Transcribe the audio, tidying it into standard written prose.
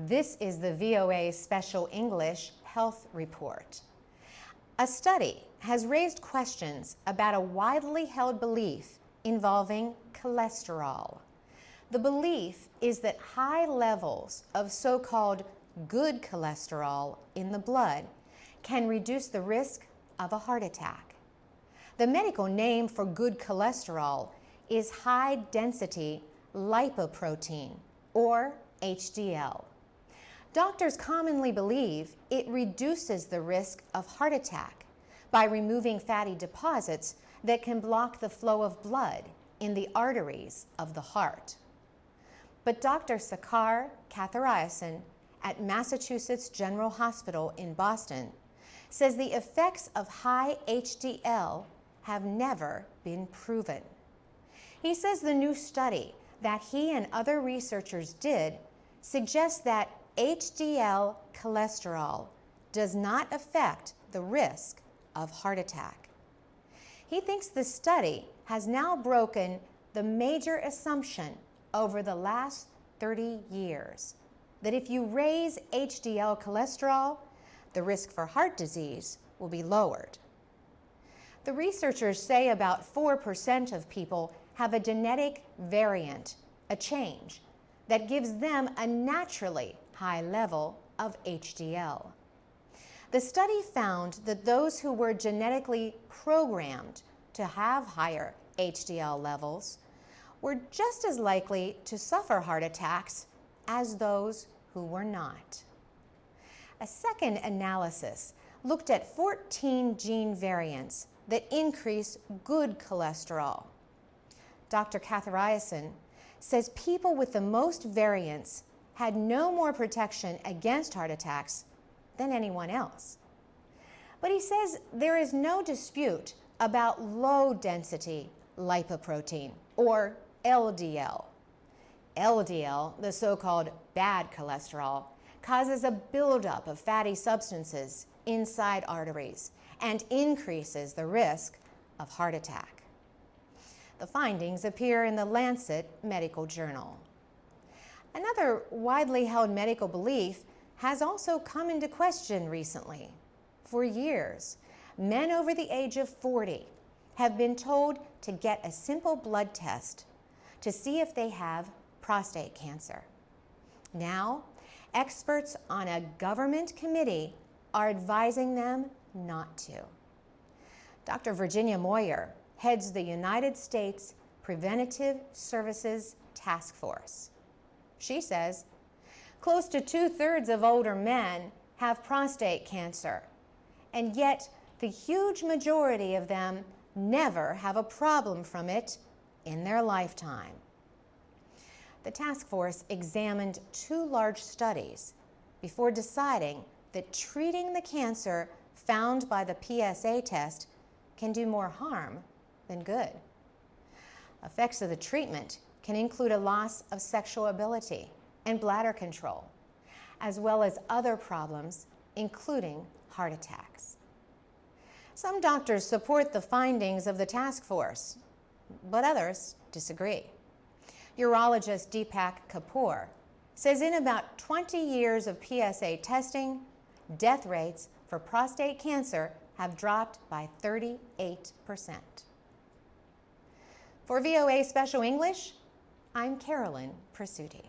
This is the VOA Special English Health Report. A study has raised questions about a widely held belief involving cholesterol. The belief is that high levels of so-called good cholesterol in the blood can reduce the risk of a heart attack. The medical name for good cholesterol is high-density lipoprotein, or HDL. Doctors commonly believe it reduces the risk of heart attack by removing fatty deposits that can block the flow of blood in the arteries of the heart. But Dr. Sakar Kathariasan at Massachusetts General Hospital in Boston says the effects of high HDL have never been proven. He says the new study that he and other researchers did suggests that HDL cholesterol does not affect the risk of heart attack. He thinks the study has now broken the major assumption over the last 30 years that if you raise HDL cholesterol, the risk for heart disease will be lowered. The researchers say about 4% of people have a genetic variant, a change, that gives them a naturally high level of HDL. The study found that those who were genetically programmed to have higher HDL levels were just as likely to suffer heart attacks as those who were not. A second analysis looked at 14 gene variants that increase good cholesterol. Dr. Kathariasan says people with the most variants had no more protection against heart attacks than anyone else. But he says there is no dispute about low-density lipoprotein, or LDL. LDL, the so-called bad cholesterol, causes a buildup of fatty substances inside arteries and increases the risk of heart attack. The findings appear in the Lancet Medical Journal. Another widely held medical belief has also come into question recently. For years, men over the age of 40 have been told to get a simple blood test to see if they have prostate cancer. Now, experts on a government committee are advising them not to. Dr. Virginia Moyer heads the United States Preventative Services Task Force. She says, close to 2/3 of older men have prostate cancer, and yet the huge majority of them never have a problem from it in their lifetime. The task force examined 2 large studies before deciding that treating the cancer found by the PSA test can do more harm than good. Effects of the treatment can include a loss of sexual ability and bladder control, as well as other problems, including heart attacks. Some doctors support the findings of the task force, but others disagree. Urologist Deepak Kapoor says in about 20 years of PSA testing, death rates for prostate cancer have dropped by 38%. For VOA Special English, I'm Carolyn Presutti.